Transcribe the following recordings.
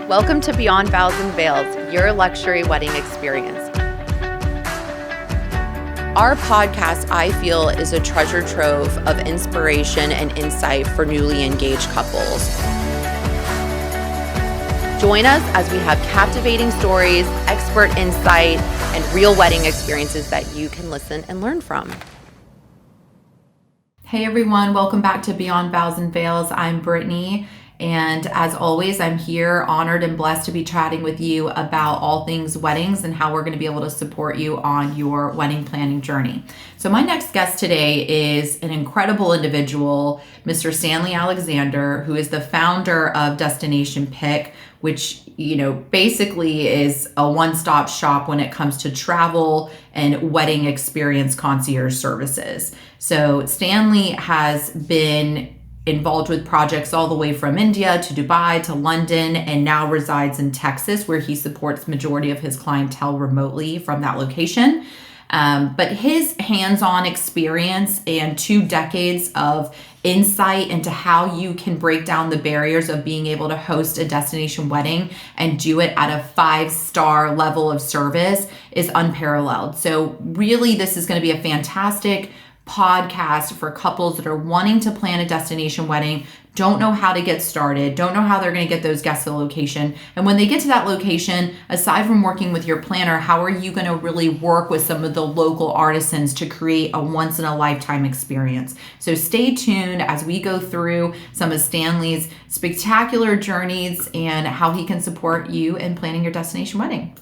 Welcome to Beyond Vows Veils, your luxury wedding experience. Our podcast, I feel, is a treasure trove of inspiration and insight for newly engaged couples. Join us as we have captivating stories, expert insight, and real wedding experiences that you can listen and learn from. Hey everyone, welcome back to Beyond Vows Veils. I'm Brittany. And as always, I'm here honored and blessed to be chatting with you about all things weddings and how we're going to be able to support you on your wedding planning journey. So my next guest today is an incredible individual, Mr. Stanley Alexander, who is the founder of DestinationPick, which, basically is a one-stop shop when it comes to travel and wedding experience concierge services. So Stanley has been involved with projects all the way from India to Dubai to London, and now resides in Texas, where he supports majority of his clientele remotely from that location. But his hands-on experience and 2 decades of insight into how you can break down the barriers of being able to host a destination wedding and do it at a 5-star level of service is unparalleled. So really, this is going to be a fantastic podcast for couples that are wanting to plan a destination wedding, don't know how to get started, don't know how they're going to get those guests to the location. And when they get to that location, aside from working with your planner, how are you going to really work with some of the local artisans to create a once in a lifetime experience? So stay tuned as we go through some of Stanley's spectacular journeys and how he can support you in planning your destination wedding.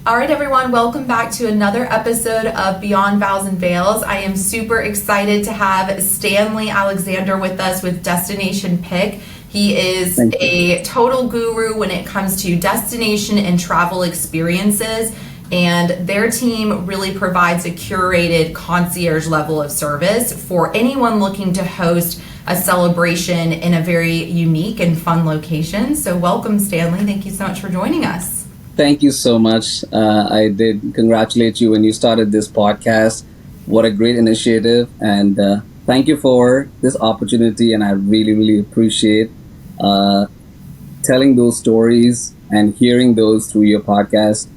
All right, everyone, welcome back to another episode of Beyond Vows Veils. I am super excited to have Stanley Alexander with us with DestinationPick. He is a total guru when it comes to destination and travel experiences, and their team really provides a curated concierge level of service for anyone looking to host a celebration in a very unique and fun location. So welcome, Stanley. Thank you so much for joining us. Thank you so much. I did congratulate you when you started this podcast. What a great initiative. And thank you for this opportunity. And I really, really appreciate telling those stories and hearing those through your podcast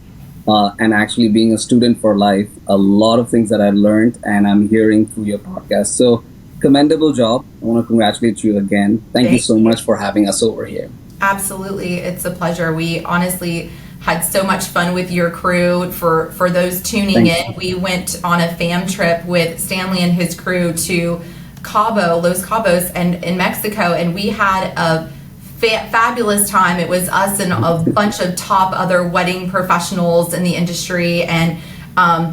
and actually being a student for life. A lot of things that I learned and I'm hearing through your podcast. So commendable job. I want to congratulate you again. Thank you so much for having us over here. Absolutely. It's a pleasure. We honestly had so much fun with your crew. For those tuning in, we went on a fam trip with Stanley and his crew to Los Cabos and in Mexico, and we had a fabulous time. It was us and a bunch of top other wedding professionals in the industry, and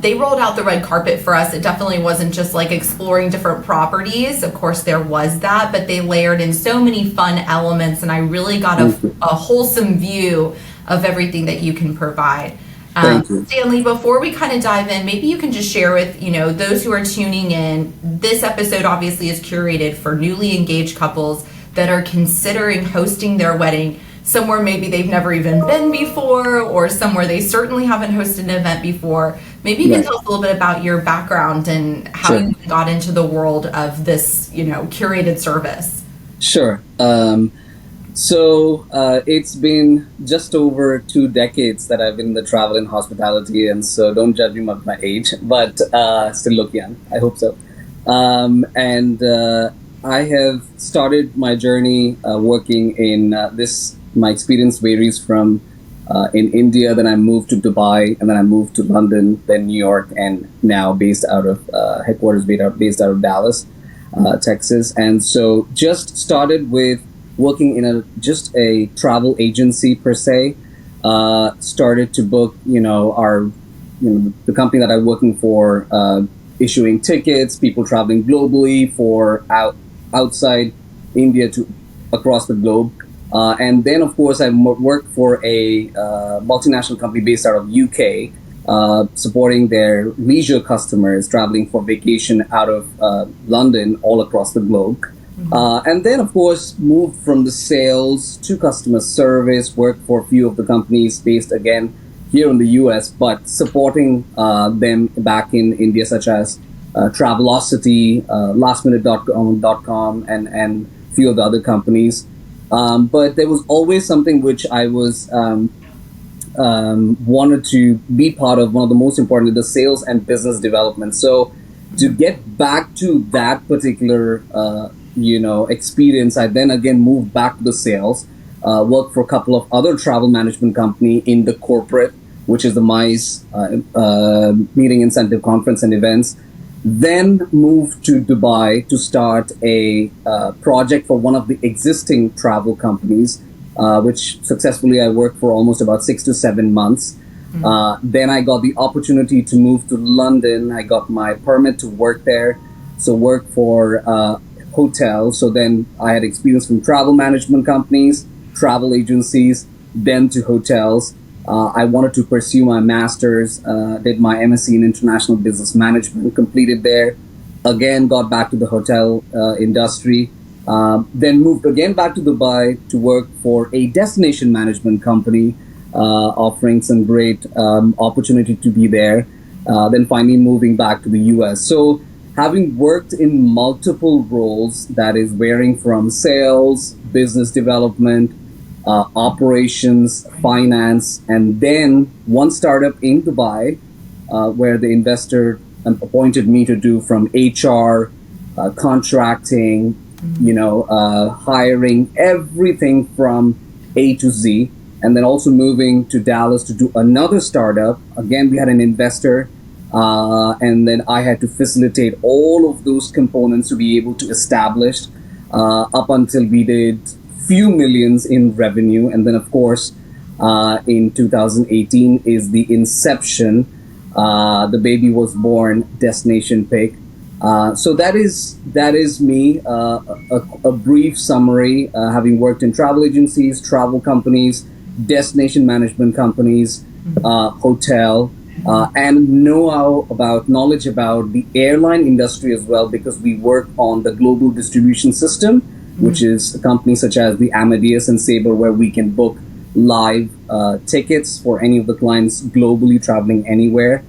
they rolled out the red carpet for us. It definitely wasn't just like exploring different properties. Of course, there was that, but they layered in so many fun elements, and I really got a wholesome view of everything that you can provide. Stanley, before we kind of dive in, maybe you can just share with those who are tuning in. This episode obviously is curated for newly engaged couples that are considering hosting their wedding somewhere maybe they've never even been before, or somewhere they certainly haven't hosted an event before. Maybe you can tell us a little bit about your background and how you got into the world of this curated service. Sure. So it's been just over 2 decades that I've been in the travel and hospitality, and so don't judge me by my age, but still look young. I hope so. And I have started my journey working in this. My experience varies from in India, then I moved to Dubai, and then I moved to London, then New York, and now based out of headquarters based out of Dallas, Texas. And so just started with working in just a travel agency per se. Started to book, the company that I'm working for, issuing tickets, people traveling globally for outside India to across the globe. And then, of course, I worked for a multinational company based out of UK, supporting their leisure customers traveling for vacation out of London all across the globe. And then, of course, moved from the sales to customer service, worked for a few of the companies based, again, here in the US, but supporting them back in India, such as Travelocity, lastminute.com, and a few of the other companies. But there was always something which I was wanted to be part of. One of the most important, the sales and business development. So to get back to that particular experience, I then again moved back to the sales. Worked for a couple of other travel management company in the corporate, which is the MICE meeting incentive conference and events. Then moved to Dubai to start a project for one of the existing travel companies, which successfully I worked for almost about 6 to 7 months. Then I got the opportunity to move to London. I got my permit to work there, so work for hotels. So then I had experience from travel management companies, travel agencies, then to hotels. I wanted to pursue my master's, did my MSc in International Business Management, completed there. Again, got back to the hotel industry. Then moved again back to Dubai to work for a destination management company, offering some great opportunity to be there. Then finally moving back to the US. So having worked in multiple roles, that is varying from sales, business development, operations, finance, and then one startup in Dubai, where the investor appointed me to do from HR, contracting, hiring, everything from A to Z. And then also moving to Dallas to do another startup. Again, we had an investor, and then I had to facilitate all of those components to be able to establish up until we did few millions in revenue. And then, of course, in 2018 is the inception. The baby was born, DestinationPick. So that is me. A brief summary, having worked in travel agencies, travel companies, destination management companies, hotel, and knowledge about the airline industry as well, because we work on the global distribution system, which is companies such as the Amadeus and Sabre, where we can book live tickets for any of the clients globally traveling anywhere.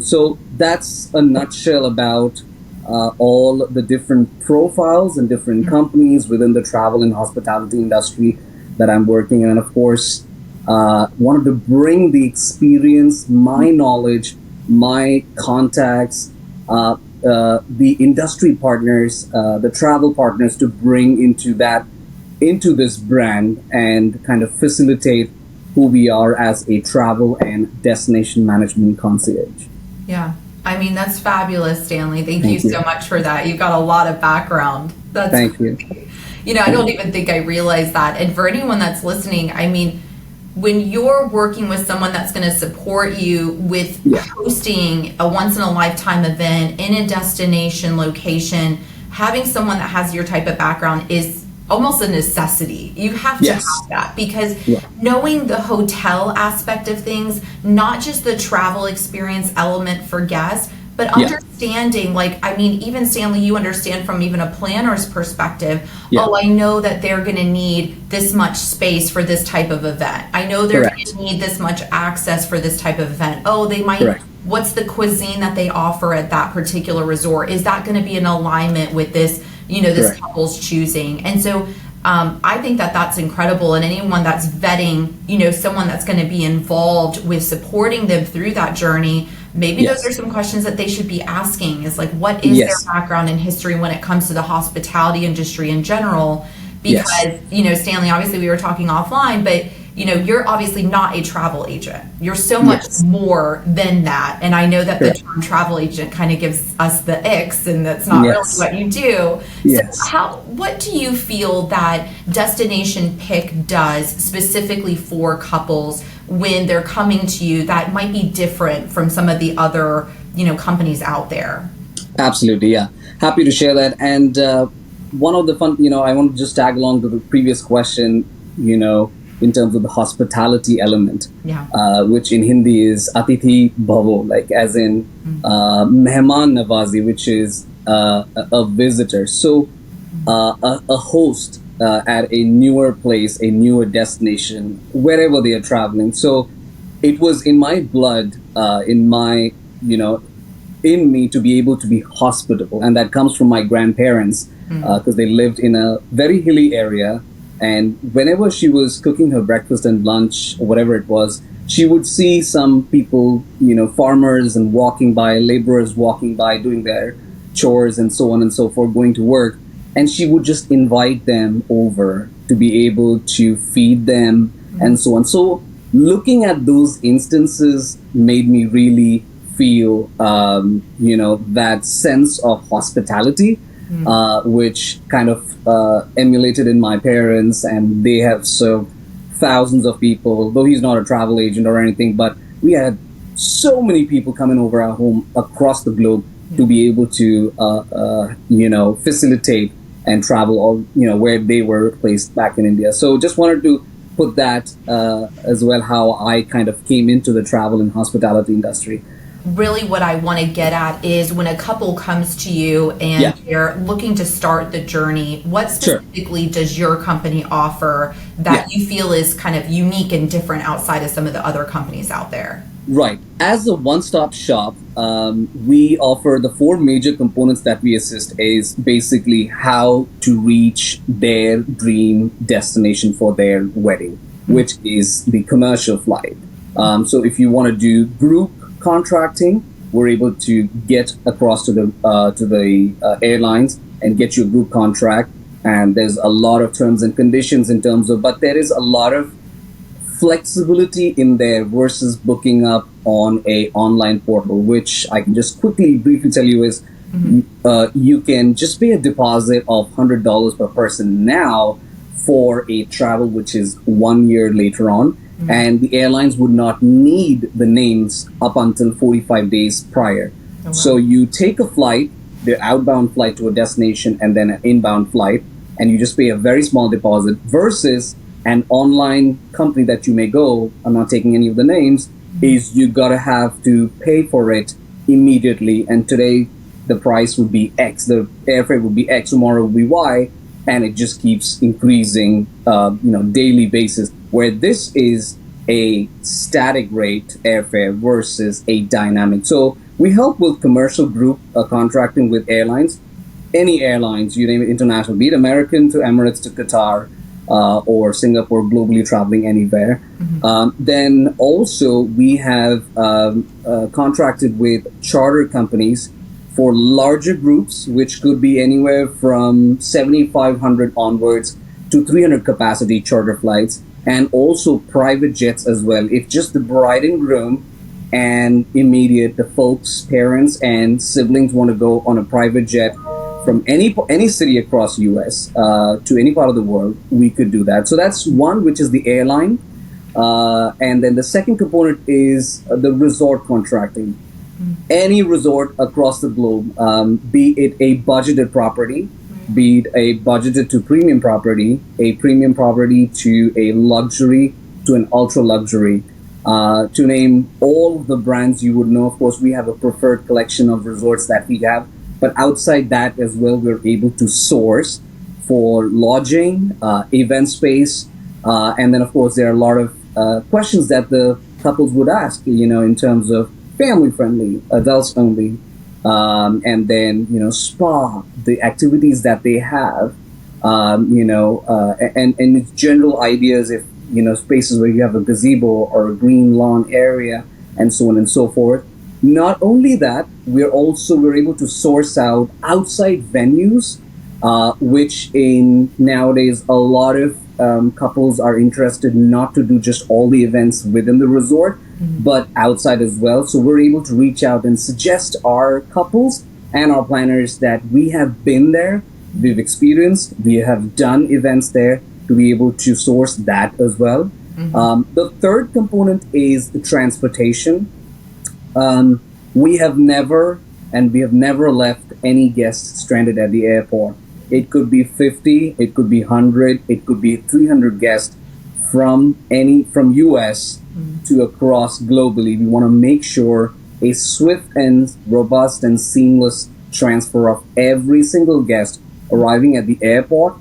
So that's a nutshell about all the different profiles and different companies within the travel and hospitality industry that I'm working in. And of course, wanted to bring the experience, my knowledge, my contacts, the industry partners, the travel partners, to bring into this brand and kind of facilitate who we are as a travel and destination management concierge. Yeah. I mean, that's fabulous, Stanley. Thank you so much for that. You've got a lot of background. Thank you. I don't even think I realized that. And for anyone that's listening, I mean, when you're working with someone that's going to support you with hosting a once-in-a-lifetime event in a destination location, having someone that has your type of background is almost a necessity. You have to have that, because knowing the hotel aspect of things, not just the travel experience element for guests, but understanding, like, I mean, even Stanley, you understand from even a planner's perspective, I know that they're going to need this much space for this type of event. I know they're going to need this much access for this type of event. Oh, they might, what's the cuisine that they offer at that particular resort? Is that going to be in alignment with this, this couple's choosing? And so I think that that's incredible. And anyone that's vetting, someone that's going to be involved with supporting them through that journey, maybe those are some questions that they should be asking, is like, what is their background and history when it comes to the hospitality industry in general? Because, Stanley, obviously we were talking offline, but, you're obviously not a travel agent. You're so much more than that. And I know that the term travel agent kind of gives us the icks, and that's not really what you do. So what do you feel that DestinationPick does specifically for couples when they're coming to you that might be different from some of the other, companies out there? Absolutely, yeah. Happy to share that. And one of the fun, I want to just tag along to the previous question, in terms of the hospitality element, which in Hindi is Atithi Bhavo, like as in Mehman Nawazi, which is a visitor. So a host at a newer place, a newer destination, wherever they are traveling. So it was in my blood, in me to be able to be hospitable. And that comes from my grandparents, because they lived in a very hilly area. And whenever she was cooking her breakfast and lunch or whatever it was, she would see some people, farmers and walking by, laborers walking by, doing their chores and so on and so forth, going to work. And she would just invite them over to be able to feed them and so on. So looking at those instances made me really feel, that sense of hospitality, which kind of emulated in my parents, and they have served thousands of people, though he's not a travel agent or anything, but we had so many people coming over our home across the globe to be able to, facilitate and travel all, where they were placed back in India. So just wanted to put that as well, how I kind of came into the travel and hospitality industry. Really what I want to get at is when a couple comes to you and they're looking to start the journey, what specifically does your company offer that you feel is kind of unique and different outside of some of the other companies out there? Right. As a one-stop shop, we offer the 4 major components that we assist is basically how to reach their dream destination for their wedding, which is the commercial flight. So if you want to do group contracting, we're able to get across to the airlines and get you a group contract. And there's a lot of terms and conditions in terms of, but there is a lot of flexibility in there versus booking up on a online portal, which I can just briefly tell you is you can just pay a deposit of $100 per person now for a travel which is 1 year later on, and the airlines would not need the names up until 45 days prior. Oh, wow. So you take a flight, the outbound flight to a destination, and then an inbound flight, and you just pay a very small deposit versus an online company that you may go, I'm not taking any of the names, is you gotta have to pay for it immediately. And today the price would be X, the airfare would be X, tomorrow would be Y, and it just keeps increasing, daily basis. Where this is a static rate airfare versus a dynamic. So we help with commercial group contracting with airlines, any airlines, you name it, international, be it American to Emirates to Qatar, or Singapore, globally traveling anywhere. Then also we have contracted with charter companies for larger groups, which could be anywhere from 7,500 onwards to 300 capacity charter flights, and also private jets as well. If just the bride and groom and the folks, parents and siblings want to go on a private jet from any city across US to any part of the world, we could do that. So that's one, which is the airline. And then the second component is the resort contracting. Any resort across the globe, be it a budgeted property, be it a budgeted to premium property, a premium property to a luxury, to an ultra luxury. To name all of the brands you would know, of course, we have a preferred collection of resorts that we have. But outside that as well, we're able to source for lodging, event space, and then of course there are a lot of questions that the couples would ask, in terms of family friendly, adults only, and then spa, the activities that they have, and general ideas if spaces where you have a gazebo or a green lawn area and so on and so forth. Not only that, we're able to source out outside venues, which in nowadays a lot of couples are interested not to do just all the events within the resort, but outside as well. So we're able to reach out and suggest our couples and our planners that we have been there, we've experienced, we have done events there, to be able to source that as well. The third component is the transportation. We have never left any guests stranded at the airport. It could be 50, it could be 100, it could be 300 guests from US to across globally. We want to make sure a swift and robust and seamless transfer of every single guest arriving at the airport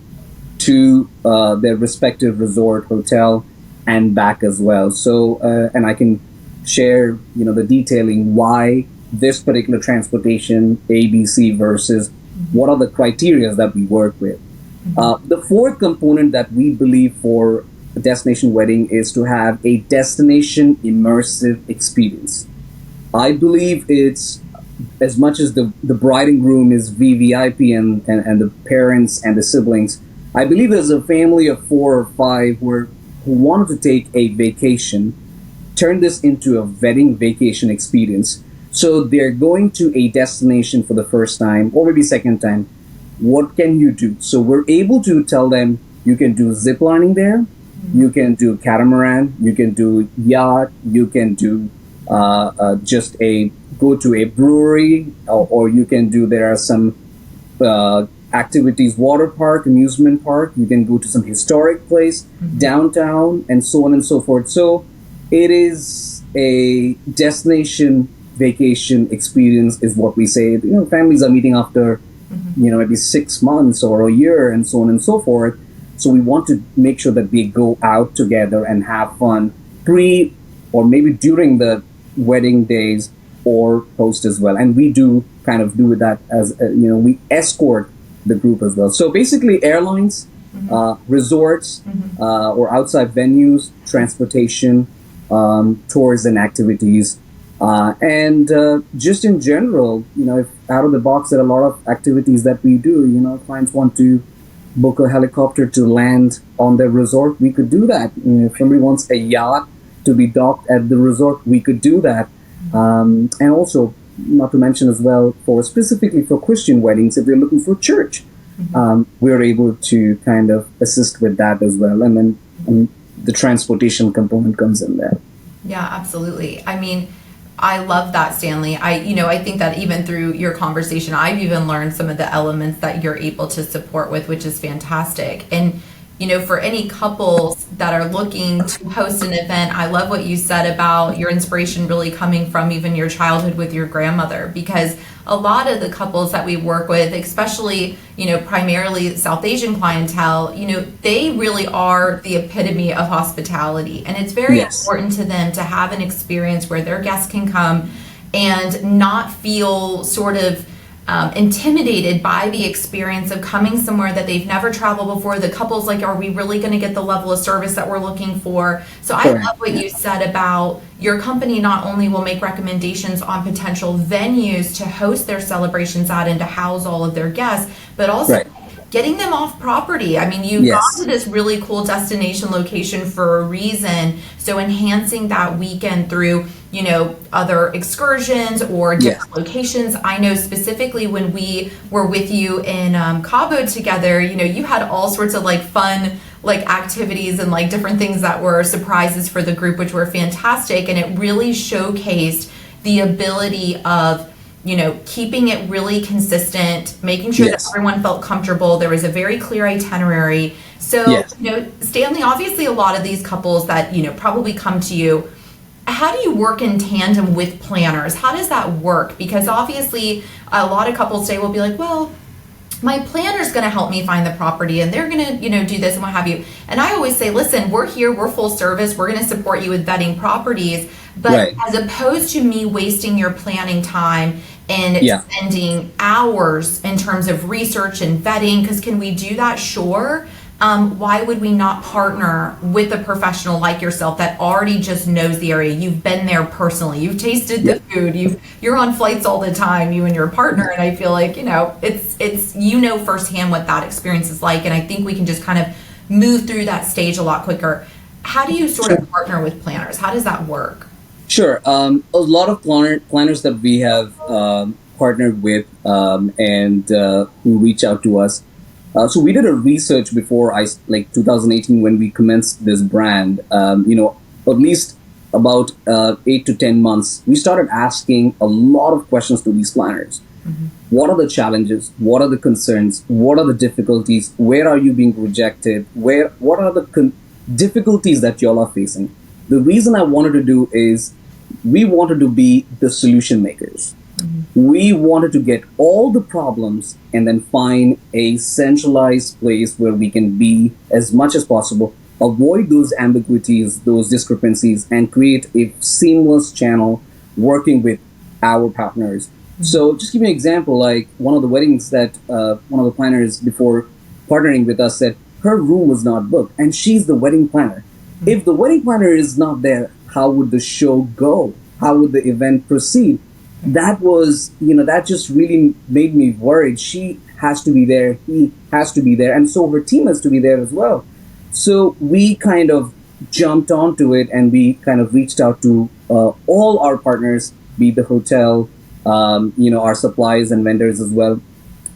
to their respective resort, hotel, and back as well. So, and I can share, the detailing why this particular transportation ABC versus what are the criteria that we work with. The fourth component that we believe for a destination wedding is to have a destination immersive experience. I believe it's as much as the bride and groom is VVIP and the parents and the siblings. I believe there's a family of 4 or 5 who wanted to take a vacation, turn this into a wedding vacation experience. So they're going to a destination for the first time or maybe second time. What can you do? So we're able to tell them you can do zip lining there, you can do catamaran, you can do yacht, you can do just go to a brewery, or you can do, there are some activities, water park, amusement park, you can go to some historic place, downtown, and so on and so forth. So it is a destination vacation experience is what we say. Families are meeting after, maybe 6 months or a year and so on and so forth. So we want to make sure that they go out together and have fun pre or maybe during the wedding days or post as well. And we do kind of do that as, we escort the group as well. So basically airlines, resorts, or outside venues, transportation, tours and activities. And just in general, if out of the box, there are a lot of activities that we do. Clients want to book a helicopter to land on their resort, we could do that. If somebody wants a yacht to be docked at the resort, we could do that. And also, not to mention as well, specifically for Christian weddings, if they're looking for church, we're able to kind of assist with that as well. And then the transportation component comes in there. Yeah, absolutely. I mean, I love that, Stanley. I think that even through your conversation, I've even learned some of the elements that you're able to support with, which is fantastic. And, for any couples that are looking to host an event, I love what you said about your inspiration really coming from even your childhood with your grandmother, because a lot of the couples that we work with, especially, primarily South Asian clientele, they really are the epitome of hospitality. And it's very important to them to have an experience where their guests can come and not feel sort of intimidated by the experience of coming somewhere that they've never traveled before. The couple's like, are we really going to get the level of service that we're looking for? So I love what you said about your company not only will make recommendations on potential venues to host their celebrations at and to house all of their guests, but also getting them off property. I mean, you got to this really cool destination location for a reason. So enhancing that weekend through, other excursions or different locations. I know specifically when we were with you in Cabo together, you had all sorts of fun activities and different things that were surprises for the group, which were fantastic. And it really showcased the ability of keeping it really consistent, making sure that everyone felt comfortable. There was a very clear itinerary. So, Stanley, obviously a lot of these couples that, probably come to you, how do you work in tandem with planners? How does that work? Because obviously a lot of couples today will be like, well, my planner's going to help me find the property and they're going to, do this and what have you. And I always say, listen, we're here, we're full service. We're going to support you with vetting properties. But as opposed to me wasting your planning time and spending hours in terms of research and vetting, because can we do that? Sure. Why would we not partner with a professional like yourself that already just knows the area? You've been there personally. You've tasted the food. You're on flights all the time, you and your partner. And I feel like, it's firsthand what that experience is like. And I think we can just kind of move through that stage a lot quicker. How do you sort of partner with planners? How does that work? Sure. A lot of planners that we have partnered with and who reach out to us. So we did a research before 2018 when we commenced this brand. At least about 8 to 10 months, we started asking a lot of questions to these planners. What are the challenges? What are the concerns? What are the difficulties? Where are you being rejected? What are the difficulties that y'all are facing? The reason I wanted to do is we wanted to be the solution makers. We wanted to get all the problems and then find a centralized place where we can be as much as possible, avoid those ambiguities, those discrepancies, and create a seamless channel working with our partners. So just give me an example, like one of the weddings that one of the planners before partnering with us said her room was not booked and she's the wedding planner. If the wedding planner is not there, how would the show go? How would the event proceed? That was, that just really made me worried. She has to be there, he has to be there, and so her team has to be there as well. So we kind of jumped onto it and we kind of reached out to all our partners, be the hotel, our suppliers and vendors as well.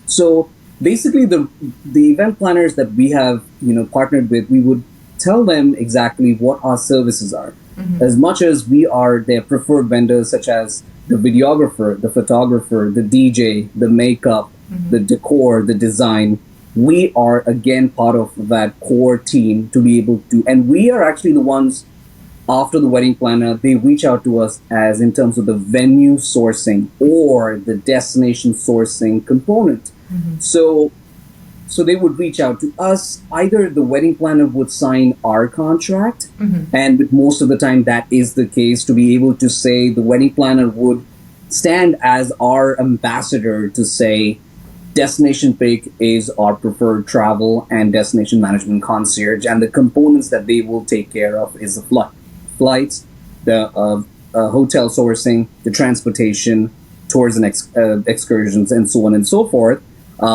So basically, the event planners that we have partnered with, we would tell them exactly what our services are. As much as we are their preferred vendors, such as the videographer, the photographer, the DJ, the makeup, the decor, the design, we are again part of that core team to be able to, and we are actually the ones after the wedding planner, they reach out to us as in terms of the venue sourcing or the destination sourcing component. So they would reach out to us. Either the wedding planner would sign our contract, and with most of the time that is the case, to be able to say the wedding planner would stand as our ambassador to say DestinationPick is our preferred travel and destination management concierge, and the components that they will take care of is the flights, the hotel sourcing, the transportation, tours and excursions, and so on and so forth.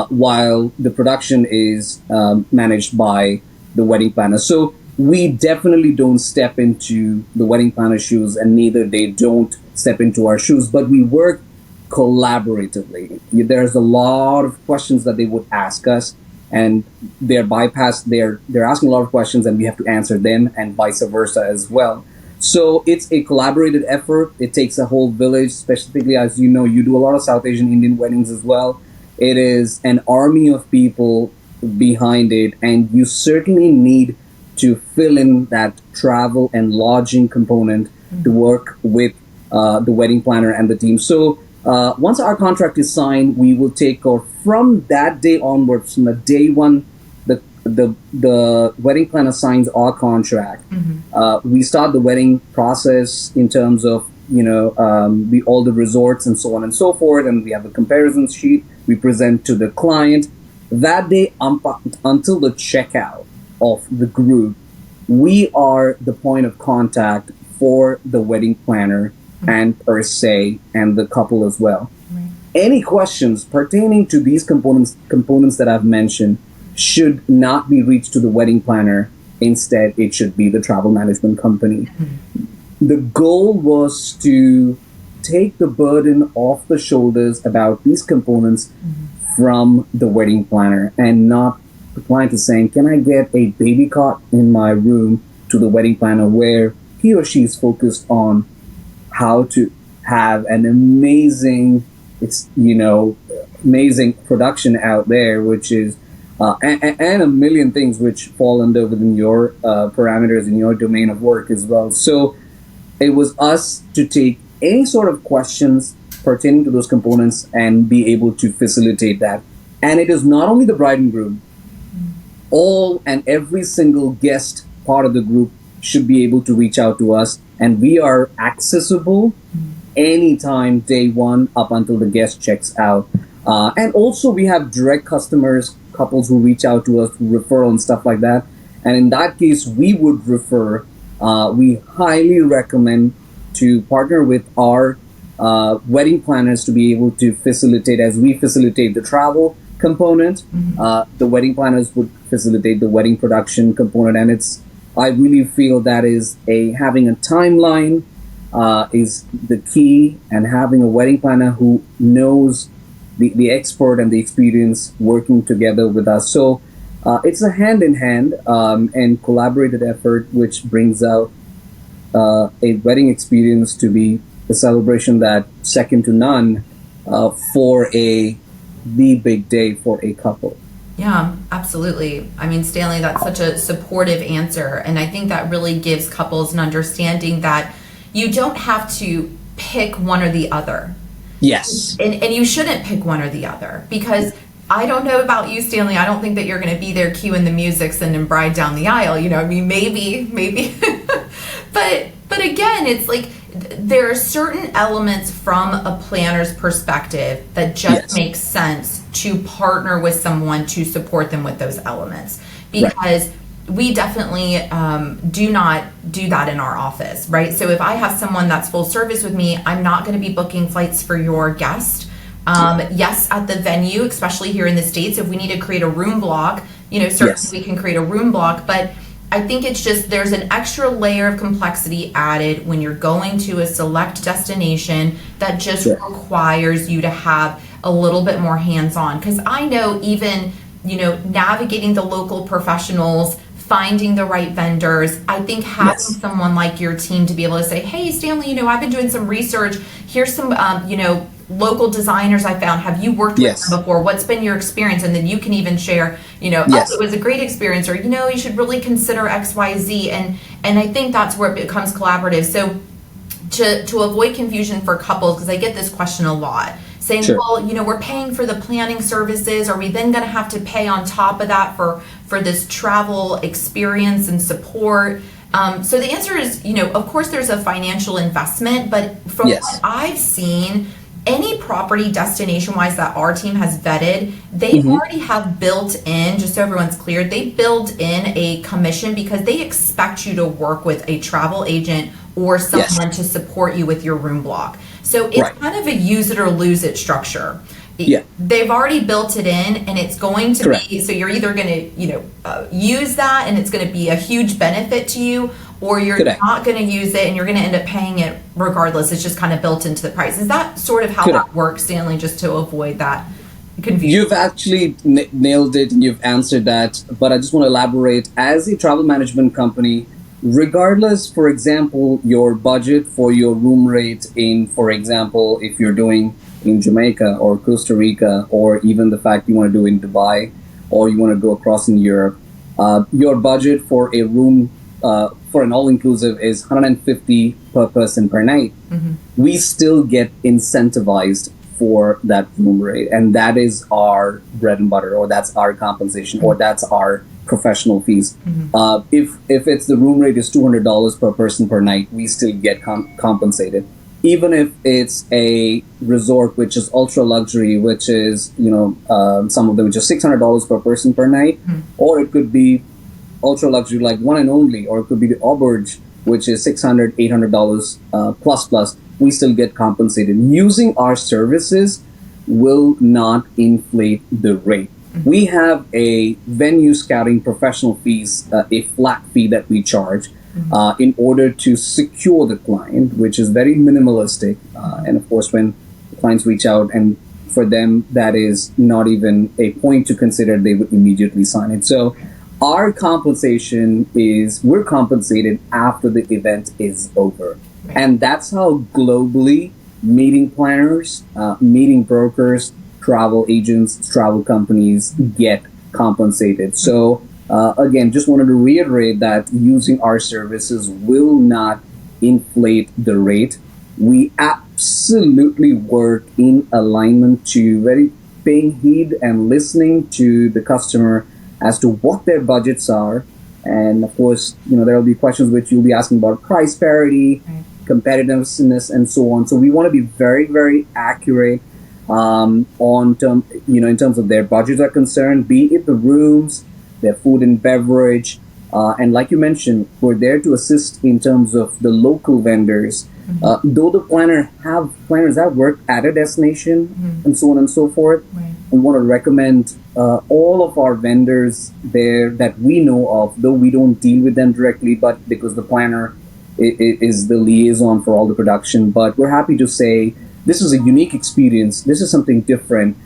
While the production is managed by the wedding planner. So we definitely don't step into the wedding planner's shoes, and neither they don't step into our shoes, but we work collaboratively. There's a lot of questions that they would ask us, and they're asking a lot of questions and we have to answer them, and vice versa as well. So it's a collaborated effort. It takes a whole village, specifically, as you know, you do a lot of South Asian Indian weddings as well. It is an army of people behind it, and you certainly need to fill in that travel and lodging component to work with the wedding planner and the team. So once our contract is signed, we will take off from that day onwards, from the day one the wedding planner signs our contract. We start the wedding process in terms of all the resorts and so on and so forth, and we have a comparison sheet we present to the client. That day until the checkout of the group, we are the point of contact for the wedding planner and per se, and the couple as well. Any questions pertaining to these components that I've mentioned should not be reached to the wedding planner. Instead, it should be the travel management company. The goal was to take the burden off the shoulders about these components from the wedding planner, and not the client is saying, can I get a baby cot in my room, to the wedding planner, where he or she is focused on how to have an amazing production out there, which is and a million things which fall under within your parameters in your domain of work as well. So it was us to take any sort of questions pertaining to those components and be able to facilitate that. And it is not only the bride and groom, all and every single guest part of the group should be able to reach out to us, and we are accessible anytime, day one up until the guest checks out. And also we have direct customers, couples who reach out to us, referral and stuff like that. And in that case, we would refer. We highly recommend to partner with our wedding planners to be able to facilitate, as we facilitate the travel component. The wedding planners would facilitate the wedding production component, and I really feel that is having a timeline is the key, and having a wedding planner who knows the expert and the experience working together with us. So it's a hand-in-hand and collaborated effort, which brings out a wedding experience to be a celebration that second to none for the big day for a couple. Yeah, absolutely. I mean, Stanley, that's such a supportive answer. And I think that really gives couples an understanding that you don't have to pick one or the other. Yes. And you shouldn't pick one or the other, because I don't know about you, Stanley. I don't think that you're going to be there cueing the music, sending bride down the aisle. I mean, maybe. But again, it's like there are certain elements from a planner's perspective that just make sense to partner with someone to support them with those elements, because we definitely do not do that in our office, right? So if I have someone that's full service with me, I'm not going to be booking flights for your guest. Yes, at the venue, especially here in the States, if we need to create a room block, certainly we can create a room block, but I think it's just there's an extra layer of complexity added when you're going to a select destination that just requires you to have a little bit more hands-on. Because I know even, navigating the local professionals, finding the right vendors, I think having someone like your team to be able to say, hey, Stanley, I've been doing some research. Here's some, local designers I found. Have you worked with them before? What's been your experience? And then you can even share, oh, it was a great experience, or, you should really consider X, Y, Z. And I think that's where it becomes collaborative. So to avoid confusion for couples, because I get this question a lot, saying, well, we're paying for the planning services. Are we then going to have to pay on top of that for this travel experience and support? So the answer is, of course there's a financial investment, but from what I've seen, any property destination-wise that our team has vetted, they already have built in, just so everyone's clear, they build in a commission because they expect you to work with a travel agent or someone to support you with your room block. So it's kind of a use it or lose it structure. They've already built it in, and it's going to be, so you're either going to, use that and it's going to be a huge benefit to you, or you're not going to use it and you're going to end up paying it regardless. It's just kind of built into the price. Is that sort of how that works, Stanley, just to avoid that confusion? You've actually nailed it and you've answered that, but I just want to elaborate. As a travel management company, regardless, for example, your budget for your room rate in, for example, if you're doing in Jamaica or Costa Rica, or even the fact you want to do in Dubai, or you want to go across in Europe, your budget for a room, for an all-inclusive is $150 per person per night. We still get incentivized for that room rate, and that is our bread and butter, or that's our compensation, or that's our professional fees. If it's the room rate is $200 per person per night, we still get compensated. Even if it's a resort which is ultra luxury, which is some of them which is $600 per person per night, or it could be ultra luxury like One and Only, or it could be the auberge, which is $600, $800 plus. We still get compensated. Using our services will not inflate the rate. We have a venue scouting professional fees, a flat fee that we charge in order to secure the client, which is very minimalistic. And of course, when clients reach out, and for them, that is not even a point to consider, they would immediately sign it. So our compensation is, we're compensated after the event is over. And that's how globally meeting planners, meeting brokers, travel agents, travel companies get compensated. So again, just wanted to reiterate that using our services will not inflate the rate. We absolutely work in alignment to very paying heed and listening to the customer as to what their budgets are. And of course, there will be questions which you'll be asking about price parity, competitiveness, and so on. So we want to be very, very accurate in terms of their budgets are concerned, be it the rooms, their food and beverage, and like you mentioned, we're there to assist in terms of the local vendors. Though the planners have worked at a destination and so on and so forth, we want to recommend all of our vendors there that we know of, though we don't deal with them directly, but because the planner is the liaison for all the production. But we're happy to say this is a unique experience. This is something different.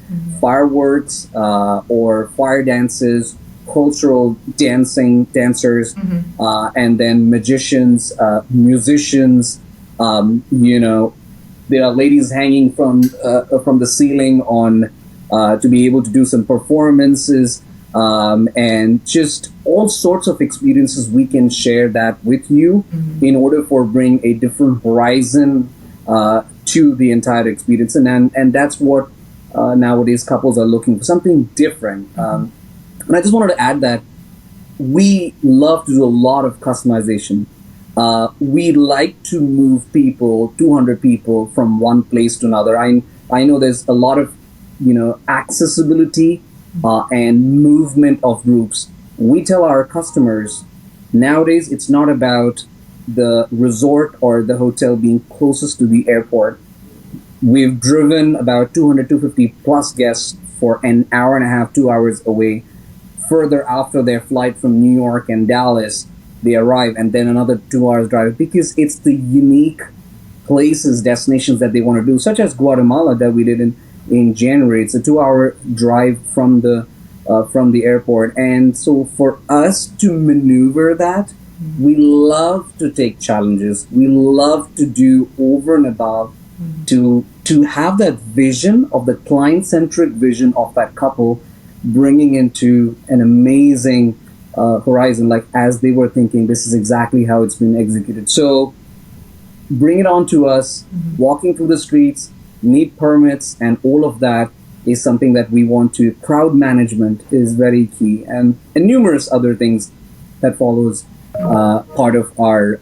Fireworks or fire dances, cultural dancers, and then magicians, musicians. There are ladies hanging from the ceiling on to be able to do some performances, and just all sorts of experiences. We can share that with you in order for bring a different horizon to the entire experience, and that's what nowadays couples are looking for, something different. And I just wanted to add that we love to do a lot of customization. We like to move people, 200 people, from one place to another. I know there's a lot of accessibility and movement of groups. We tell our customers nowadays it's not about the resort or the hotel being closest to the airport. We've driven about 200, 250 plus guests for an hour and a half, 2 hours away. Further after their flight from New York and Dallas, they arrive, and then another 2 hours drive, because it's the unique places, destinations that they want to do, such as Guatemala that we did in January. It's a 2 hour drive from the airport. And so for us to maneuver that, we love to take challenges. We love to do over and above to have that vision of the client-centric vision of that couple, bringing into an amazing horizon, like as they were thinking, this is exactly how it's been executed. So bring it on to us. Walking through the streets, need permits, and all of that is something that we want to. Crowd management is very key, and numerous other things that follows part of our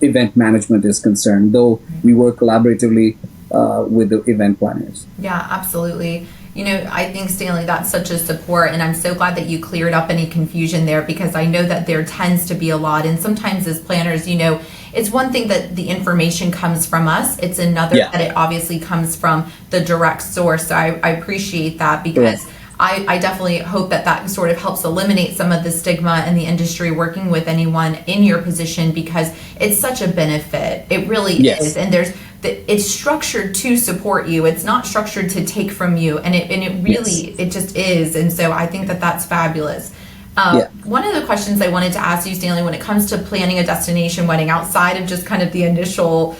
event management is concerned, though we work collaboratively with the event planners. Yeah, absolutely. I think, Stanley, that's such a support, and I'm so glad that you cleared up any confusion there, because I know that there tends to be a lot, and sometimes as planners, it's one thing that the information comes from us, it's another that it obviously comes from the direct source. So I appreciate that, because I definitely hope that sort of helps eliminate some of the stigma in the industry working with anyone in your position, because it's such a benefit. It really is. And it's structured to support you. It's not structured to take from you. And it really, it just is. And so I think that that's fabulous. One of the questions I wanted to ask you, Stanley, when it comes to planning a destination wedding, outside of just kind of the initial,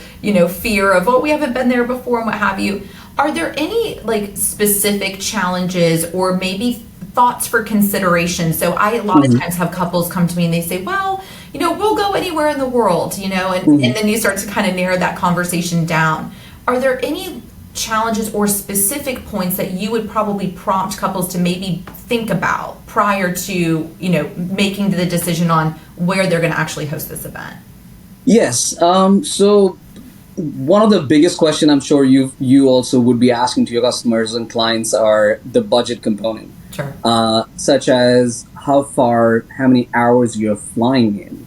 fear of, we haven't been there before and what have you, are there any specific challenges or maybe thoughts for consideration? So a lot of times have couples come to me and they say, well, we'll go anywhere in the world, and then you start to kind of narrow that conversation down. Are there any challenges or specific points that you would probably prompt couples to maybe think about prior to, making the decision on where they're going to actually host this event? Yes. So one of the biggest questions I'm sure you also would be asking to your customers and clients are the budget component. Sure. Such as how many hours you're flying in.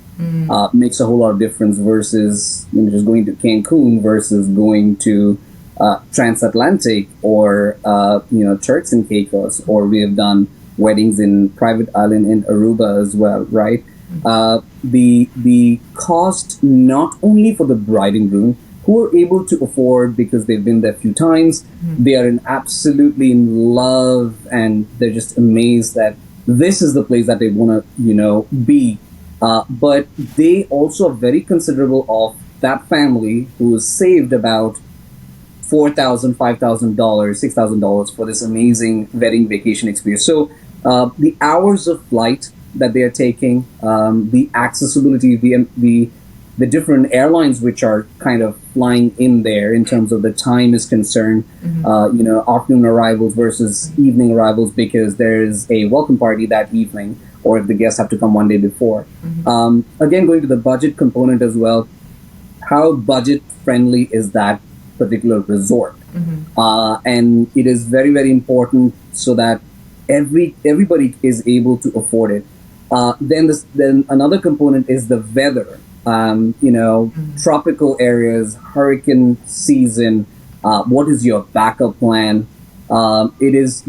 Makes a whole lot of difference versus just going to Cancun versus going to transatlantic or Turks and Caicos, or we have done weddings in private island in Aruba as well, right? The cost not only for the bride and groom, who are able to afford because they've been there a few times, they are absolutely in love, and they're just amazed that this is the place that they want to be. But they also are very considerable of that family who has saved about $4,000, $5,000, $6,000 for this amazing wedding vacation experience. So the hours of flight that they are taking, the accessibility, the different airlines which are kind of flying in there in terms of the time is concerned, afternoon arrivals versus evening arrivals, because there is a welcome party that evening, or if the guests have to come one day before. Again, going to the budget component as well, how budget friendly is that particular resort? And it is very, very important so that everybody is able to afford it. Then another component is the weather. Tropical areas, hurricane season. What is your backup plan? Plays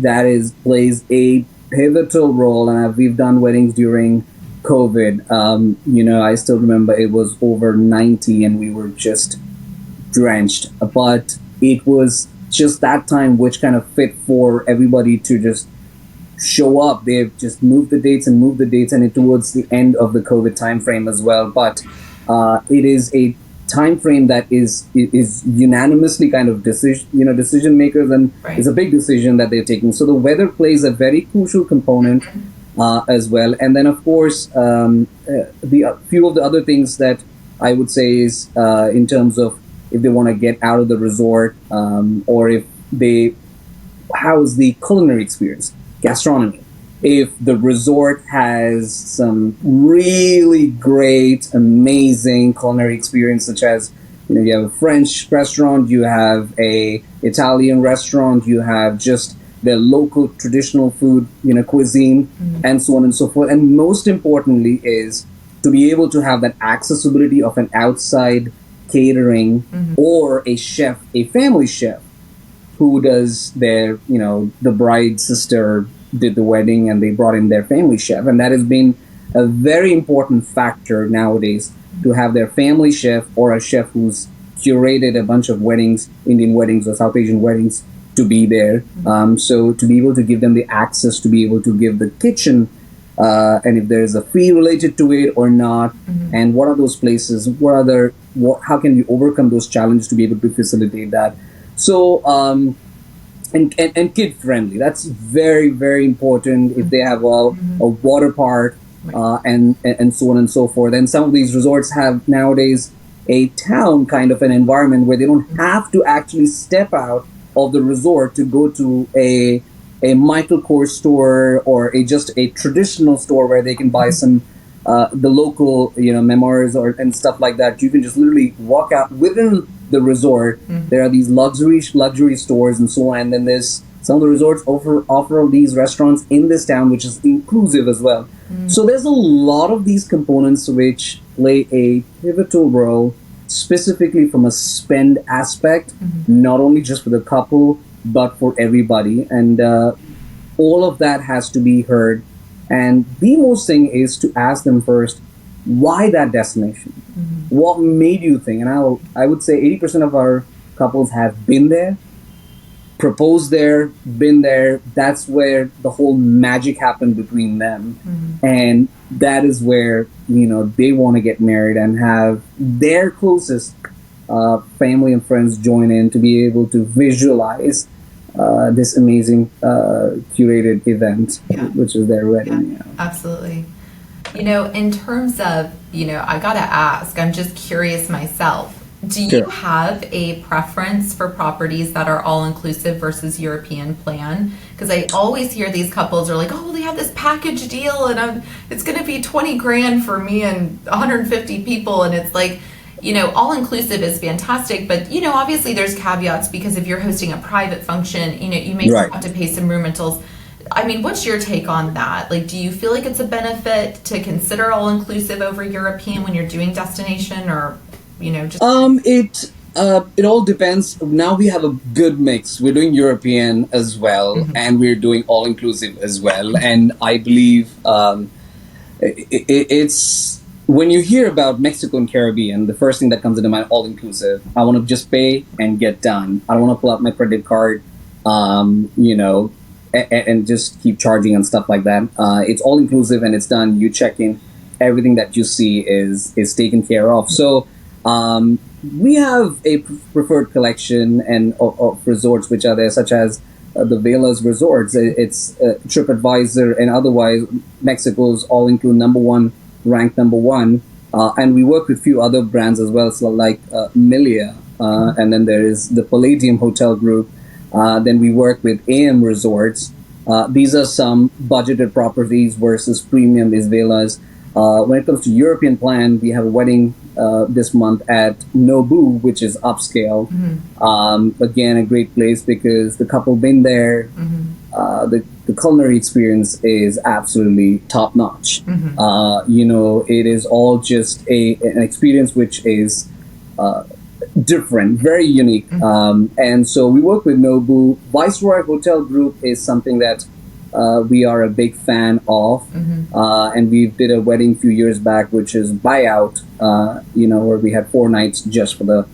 a pivotal role, and we've done weddings during COVID. I still remember it was over 90 and we were just drenched, but it was just that time which kind of fit for everybody to just show up. They've just moved the dates, and it towards the end of the COVID time frame as well. But it is a time frame that is unanimously kind of decision makers, and it's a big decision that they're taking. So the weather plays a very crucial component as well. And then of course the few of the other things that I would say is in terms of if they want to get out of the resort, or if how's the culinary experience, gastronomy. If the resort has some really great, amazing culinary experience, such as you have a French restaurant, you have a Italian restaurant, you have just their local traditional food, cuisine, and so on and so forth. And most importantly is to be able to have that accessibility of an outside catering or a chef, a family chef, who does their, the bride's sister did the wedding and they brought in their family chef. And that has been a very important factor nowadays, to have their family chef or a chef who's curated a bunch of weddings, Indian weddings or South Asian weddings, to be there. So to be able to give them the access to be able to give the kitchen, and if there's a fee related to it or not, and what are those places, how can we overcome those challenges to be able to facilitate that. So, and kid friendly. That's very, very important. If they have a water park, and so on and so forth. And some of these resorts have nowadays a town kind of an environment where they don't have to actually step out of the resort to go to a Michael Kors store or just a traditional store where they can buy some the local memoirs and stuff like that. You can just literally walk out within the resort. There are these luxury stores and so on, and then there's some of the resorts offer these restaurants in this town, which is inclusive as well. So there's a lot of these components which play a pivotal role, specifically from a spend aspect, not only just for the couple, but for everybody. And all of that has to be heard. And the most thing is to ask them first, why that destination? What made you think? And I would say 80% of our couples have been there, proposed there, been there. That's where the whole magic happened between them. And that is where, they want to get married and have their closest family and friends join in to be able to visualize this amazing curated event, which is their wedding. Yeah, absolutely. In terms of, I gotta ask, I'm just curious myself. Do you have a preference for properties that are all-inclusive versus European plan? Because I always hear these couples are like, oh, well, they have this package deal and it's going to be 20 grand for me and 150 people. And it's like, all-inclusive is fantastic. But, obviously there's caveats, because if you're hosting a private function, you may have to pay some room rentals. I mean, what's your take on that? Like, do you feel like it's a benefit to consider all-inclusive over European when you're doing destination, or... It all depends. Now we have a good mix. We're doing European as well, and we're doing all inclusive as well. And I believe it's when you hear about Mexico and Caribbean, the first thing that comes into mind, all inclusive. I want to just pay and get done. I don't want to pull out my credit card, and just keep charging and stuff like that. It's all inclusive and it's done. You check in, everything that you see is taken care of. So. We have a preferred collection of resorts which are there, such as the Velas Resorts. It's TripAdvisor and otherwise Mexico's all-include ranked number one. And we work with a few other brands as well, so like Milia, and then there is the Palladium Hotel Group. Then we work with AM Resorts. These are some budgeted properties versus premium is Velas. When it comes to European plan, we have a wedding this month at Nobu, which is upscale. Again, a great place because the couple been there. The culinary experience is absolutely top notch. It is all just an experience which is different, very unique. And so we work with Nobu. Viceroy Hotel Group is something that we are a big fan of, and we did a wedding a few years back, which is buyout, where we had 4 nights just for the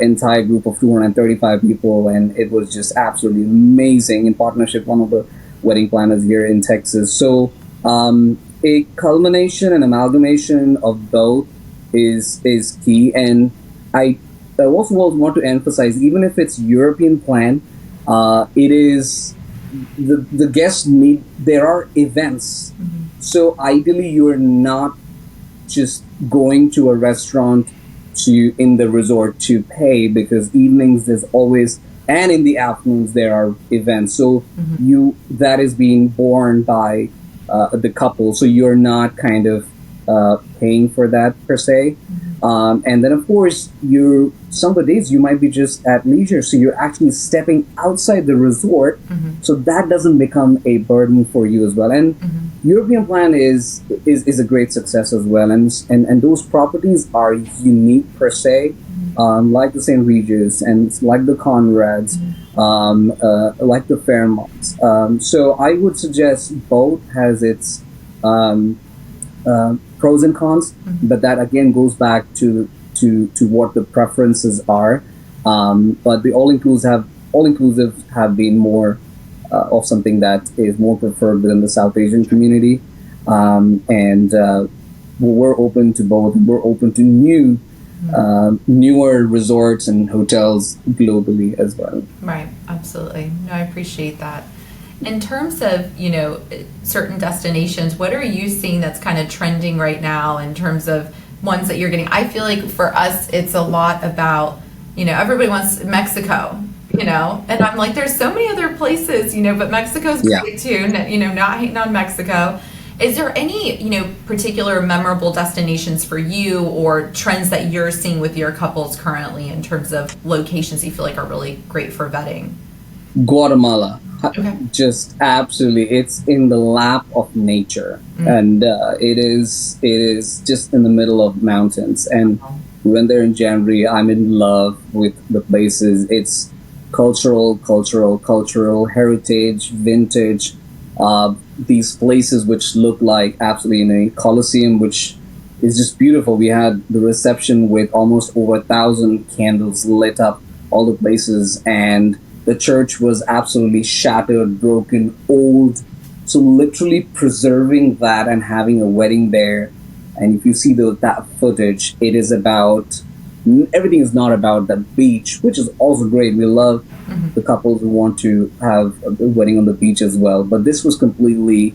entire group of 235 people, and it was just absolutely amazing in partnership with one of the wedding planners here in Texas. So a culmination and amalgamation of both is key, and I also want to emphasize, even if it's European plan, it is the guests need, there are events. So ideally you're not just going to a restaurant in the resort to pay, because evenings there's always, and in the afternoons there are events. So that is being borne by the couple. So you're not kind of paying for that per se. And then, of course, some of the days you might be just at leisure, so you're actually stepping outside the resort, so that doesn't become a burden for you as well. And European Plan is a great success as well, and those properties are unique per se, like the St. Regis and like the Conrads, like the Fairmonts. So I would suggest both has its pros and cons, but that again goes back to what the preferences are. But the all inclusive have been more of something that is more preferred within the South Asian community, and we're open to both. We're open to newer resorts and hotels globally as well. Right, absolutely. No, I appreciate that. In terms of, certain destinations, what are you seeing that's kind of trending right now in terms of ones that you're getting? I feel like for us, it's a lot about, everybody wants Mexico, and I'm like, there's so many other places, but Mexico's great too, not hating on Mexico. Is there any, particular memorable destinations for you or trends that you're seeing with your couples currently in terms of locations you feel like are really great for vetting? Guatemala. Okay. Just absolutely, it's in the lap of nature, and it is just in the middle of mountains. And we went there in January. I'm in love with the places. It's cultural heritage, vintage. These places which look like absolutely a Colosseum, which is just beautiful. We had the reception with almost over 1,000 candles lit up all the places, and the church was absolutely shattered, broken, old. So literally preserving that and having a wedding there. And if you see that footage, it is about, everything is not about the beach, which is also great. We love the couples who want to have a wedding on the beach as well. But this was completely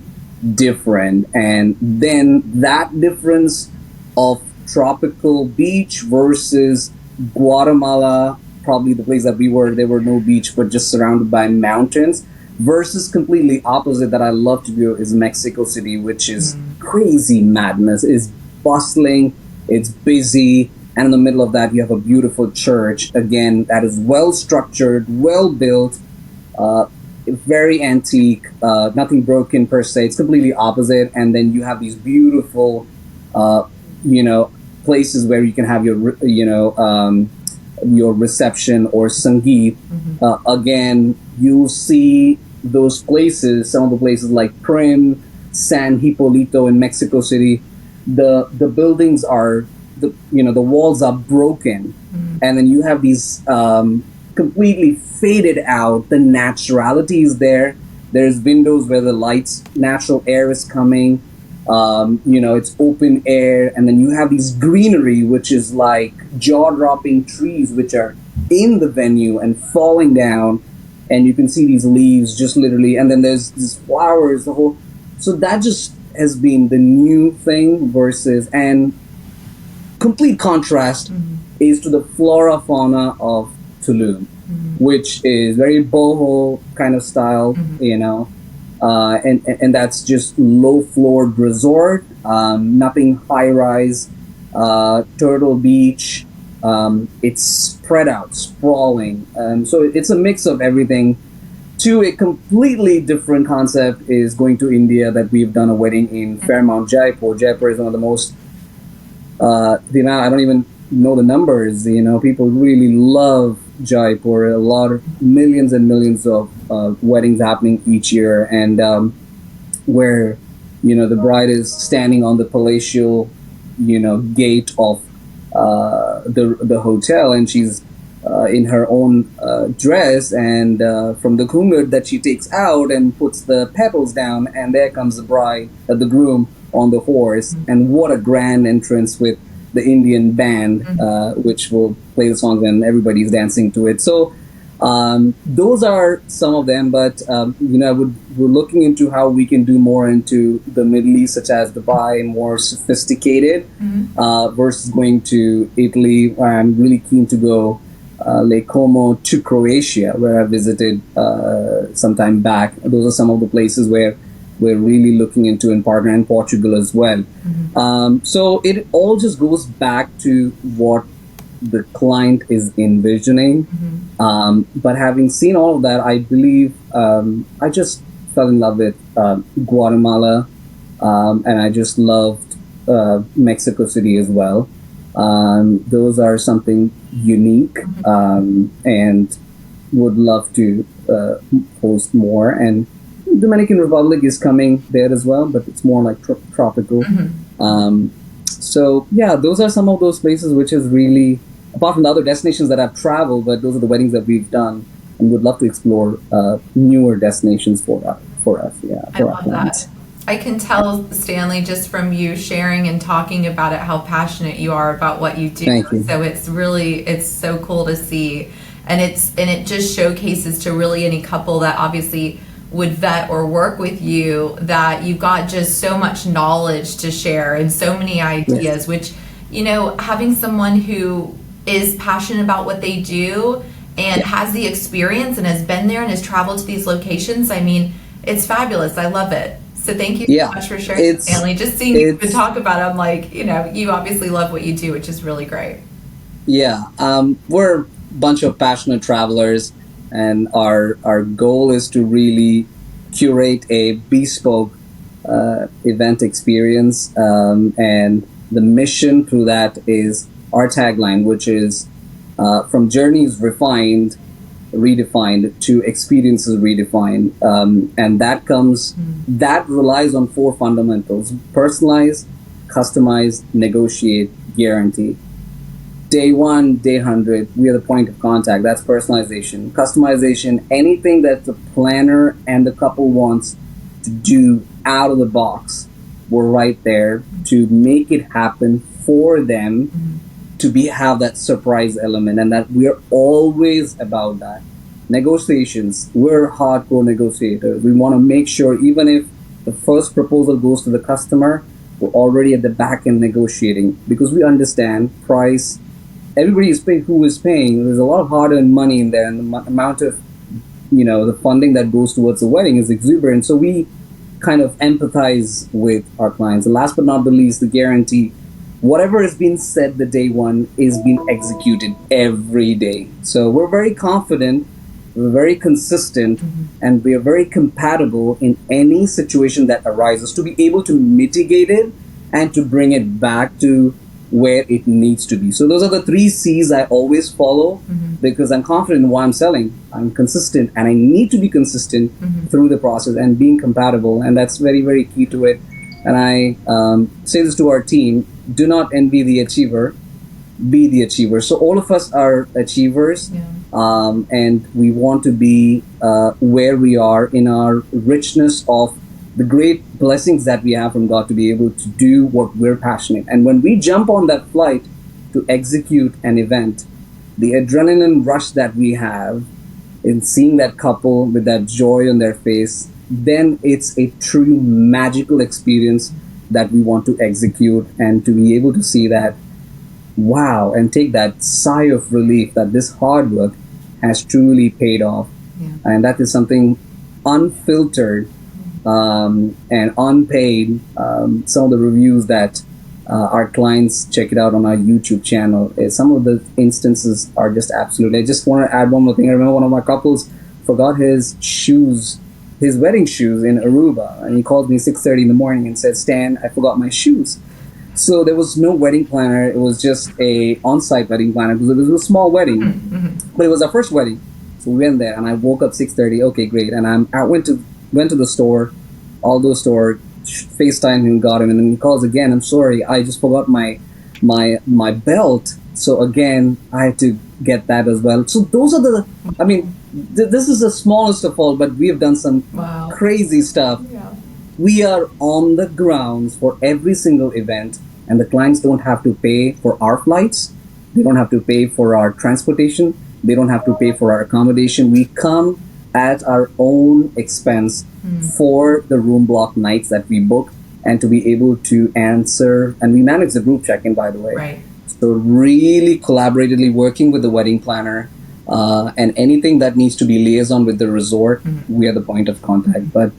different. And then that difference of tropical beach versus Guatemala, probably the place that we were, there were no beach, but just surrounded by mountains, versus completely opposite that I love to do is Mexico City, which is crazy madness. It's bustling, it's busy, and in the middle of that you have a beautiful church, again, that is well structured, well built, very antique, nothing broken per se. It's completely opposite. And then you have these beautiful places where you can have your reception or sangeet. Again, you'll see those places, some of the places like Prim, San Hipólito in Mexico City. The buildings are, the walls are broken, and then you have these completely faded out. The naturality is there. There's windows where the lights, natural air is coming. It's open air, and then you have these greenery, which is like jaw-dropping trees which are in the venue and falling down, and you can see these leaves just literally, and then there's these flowers, so that just has been the new thing versus, and complete contrast is to the flora fauna of Tulum, which is very boho kind of style, and that's just low-floored resort, nothing high-rise, Turtle Beach. It's spread out, sprawling. So it's a mix of everything. To a completely different concept is going to India, that we've done a wedding in Paramount, Jaipur. Jaipur is one of the most, I don't even know the numbers. People really love Jaipur. A lot of millions and millions of weddings happening each year, and where the bride is standing on the palatial gate of the hotel, and she's in her own dress, and from the kumud that she takes out and puts the petals down, and there comes the bride, the groom on the horse, and what a grand entrance with the Indian band, which will play the songs and everybody's dancing to it. So those are some of them, but we're looking into how we can do more into the Middle East, such as Dubai, more sophisticated, versus going to Italy, where I'm really keen to go, Lake Como, to Croatia, where I visited some time back. Those are some of the places where we're really looking into in partner and Portugal as well. So it all just goes back to what the client is envisioning. But having seen all of that, I believe I just fell in love with Guatemala, and I just loved Mexico City as well. Those are something unique, and would love to host more. And Dominican Republic is coming there as well, but it's more like tropical. So yeah, those are some of those places which is really, apart from the other destinations that I've traveled, but those are the weddings that we've done, and would love to explore newer destinations for us. Yeah, I love that. I can tell, Stanley, just from you sharing and talking about it, how passionate you are about what you do. Thank you. So it's so cool to see, and it just showcases to really any couple that obviously would vet or work with you, that you've got just so much knowledge to share and so many ideas, which, having someone who is passionate about what they do and has the experience and has been there and has traveled to these locations, I mean, it's fabulous. I love it. So thank you so much for sharing, Stanley. Just seeing you talk about it, I'm like, you obviously love what you do, which is really great. Yeah, we're a bunch of passionate travelers, and our goal is to really curate a bespoke event experience, and the mission through that is our tagline, which is from journeys redefined to experiences redefined, and that relies on 4 fundamentals: personalize, customize, negotiate, guarantee. Day 1, day 100, we are the point of contact. That's personalization. Customization, anything that the planner and the couple wants to do out of the box, we're right there to make it happen for them, to have that surprise element, and that we're always about that. Negotiations, we're hardcore negotiators. We want to make sure, even if the first proposal goes to the customer, we're already at the back end negotiating, because we understand price. Everybody is paying who is paying. There's a lot of hard-earned money in there, and the amount of, the funding that goes towards the wedding is exuberant. So we kind of empathize with our clients. And last but not the least, the guarantee. Whatever has been said the day one is being executed every day. So we're very confident, we're very consistent, and we are very compatible in any situation that arises to be able to mitigate it and to bring it back to where it needs to be. So those are the 3 C's I always follow, because I'm confident in what I'm selling. I'm consistent, and I need to be consistent through the process and being compatible. And that's very, very key to it. And I say this to our team: do not envy the achiever, be the achiever. So all of us are achievers, and we want to be where we are in our richness of the great blessings that we have from God to be able to do what we're passionate. And when we jump on that flight to execute an event, the adrenaline rush that we have in seeing that couple with that joy on their face, then it's a true magical experience that we want to execute, and to be able to see that, wow, and take that sigh of relief that this hard work has truly paid off. And that is something unfiltered and unpaid. Some of the reviews that our clients check it out on our YouTube channel, some of the instances are just absolute. I just want to add one more thing. I remember one of my couples forgot his shoes, his wedding shoes, in Aruba, and he called me 6:30 in the morning and said, "Stan, I forgot my shoes." So there was no wedding planner. It was just a on-site wedding planner, because it was a small wedding, but it was our first wedding. So we went there, and I woke up 6:30. Okay, great. And I went to the store, Aldo store, FaceTime him, got him, and then he calls again. "I'm sorry, I just forgot my belt." So again, I had to get that as well. So those are the, I mean, this is the smallest of all, but we have done some crazy stuff. We are on the grounds for every single event, and the clients don't have to pay for our flights. They don't have to pay for our transportation. They don't have to pay for our accommodation. We come at our own expense for the room block nights that we book, and to be able to answer, and we manage the group check-in, by the way. Right. So really collaboratively working with the wedding planner, and anything that needs to be liaison with the resort, we are the point of contact. But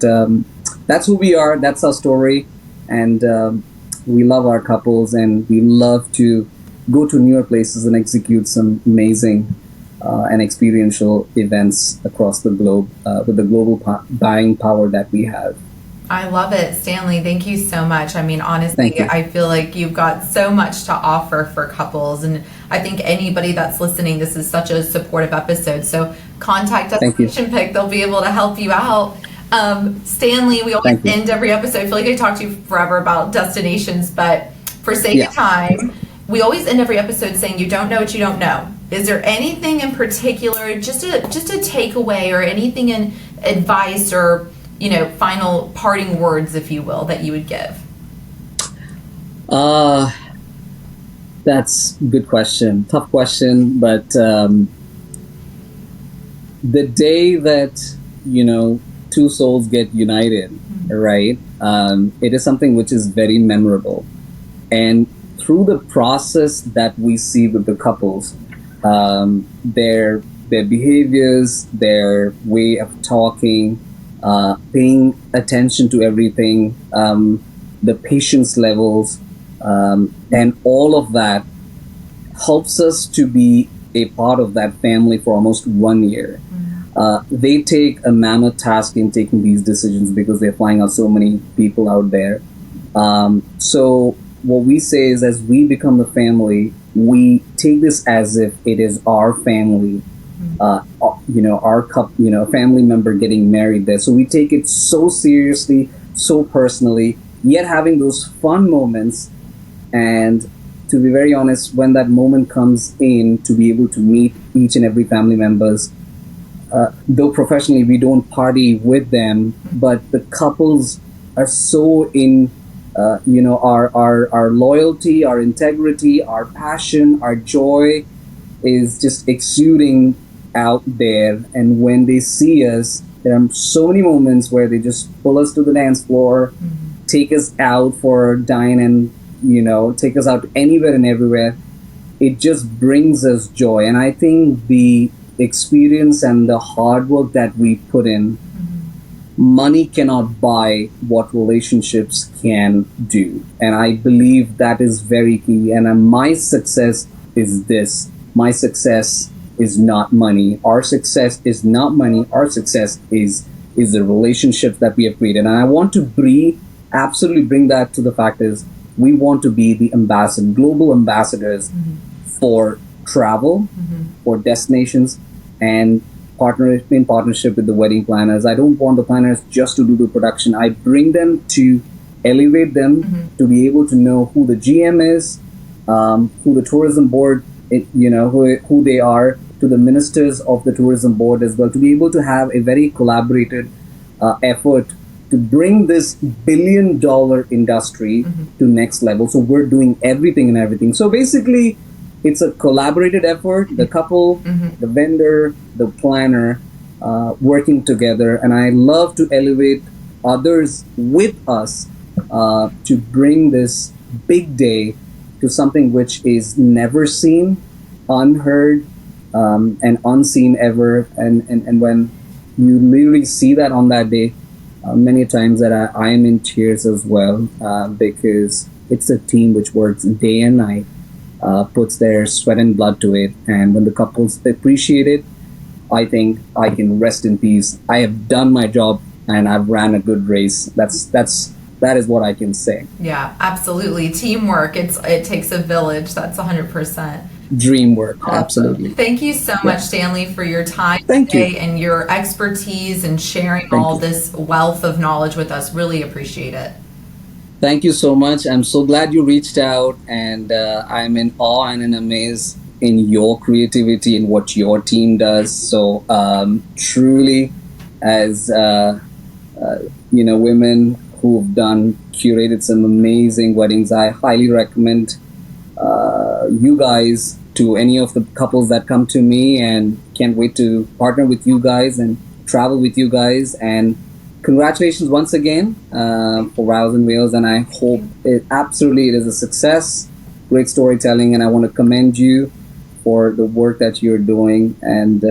that's who we are. That's our story, and we love our couples, and we love to go to newer places and execute some amazing and experiential events across the globe with the global buying power that we have. I love it, Stanley. Thank you so much. I mean, Thank honestly, you. I feel like you've got so much to offer for couples. And I think anybody that's listening, this is such a supportive episode. So contact Thank you. DestinationPick. They'll be able to help you out. Stanley, we always Thank you. end every episode. I feel like I talked to you forever about destinations, but for sake Yeah. of time, we always end every episode saying you don't know what you don't know. Is there anything in particular, just a takeaway or anything in advice or final parting words, if you will, that you would give? That's a good question. Tough question, but the day that two souls get united, right? It is something which is very memorable, and through the process that we see with the couples, their behaviors, their way of talking, paying attention to everything, the patience levels, and all of that helps us to be a part of that family for almost 1 year. They take a mammoth task in taking these decisions because they're flying out so many people out there. So what we say is, as we become the family, we take this as if it is our family. Our family member getting married there. So we take it so seriously, so personally, yet having those fun moments. And to be very honest, when that moment comes in, to be able to meet each and every family members, though professionally we don't party with them, but the couples are so in, our loyalty, our integrity, our passion, our joy is just exuding out there. And when they see us, there are so many moments where they just pull us to the dance floor, take us out for dine, and take us out anywhere and everywhere. It just brings us joy. And I think the experience and the hard work that we put in, money cannot buy what relationships can do. And I believe that is very key. And my success is this. My success is not money. Our success is not money. Our success is the relationships that we have created. And I want to absolutely bring that to the fact is, we want to be the global ambassadors for travel, for destinations, and in partnership with the wedding planners. I don't want the planners just to do the production. I bring them to elevate them to be able to know who the GM is, who the tourism board, who they are, to the ministers of the tourism board as well, to be able to have a very collaborated effort to bring this billion-dollar industry to next level. So we're doing everything. So basically, it's a collaborated effort, the couple, the vendor, the planner, working together. And I love to elevate others with us to bring this big day to something which is never seen, unheard, and unseen ever. And when you literally see that on that day, many times that I am in tears as well, because it's a team which works day and night, puts their sweat and blood to it. And when the couples appreciate it, I think I can rest in peace. I have done my job and I've ran a good race. That is what I can say. Yeah, absolutely. Teamwork. It takes a village. That's 100%. Dream work. Awesome. Absolutely. Thank you so much, Stanley, for your time today and your expertise and sharing all this wealth of knowledge with us. Really appreciate it. Thank you so much. I'm so glad you reached out, and I'm in awe and in amaze in your creativity and what your team does. So truly, as women who've curated some amazing weddings, I highly recommend you guys to any of the couples that come to me, and can't wait to partner with you guys and travel with you guys. And congratulations once again for Vows and Veils, and I hope it is a success. Great storytelling, and I want to commend you for the work that you're doing, and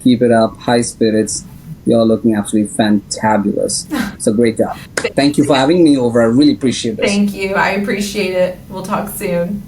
keep it up, high spirits, You're looking absolutely fantabulous. So great job. Thank you for having me over. I really appreciate this. Thank you. I appreciate it. We'll talk soon.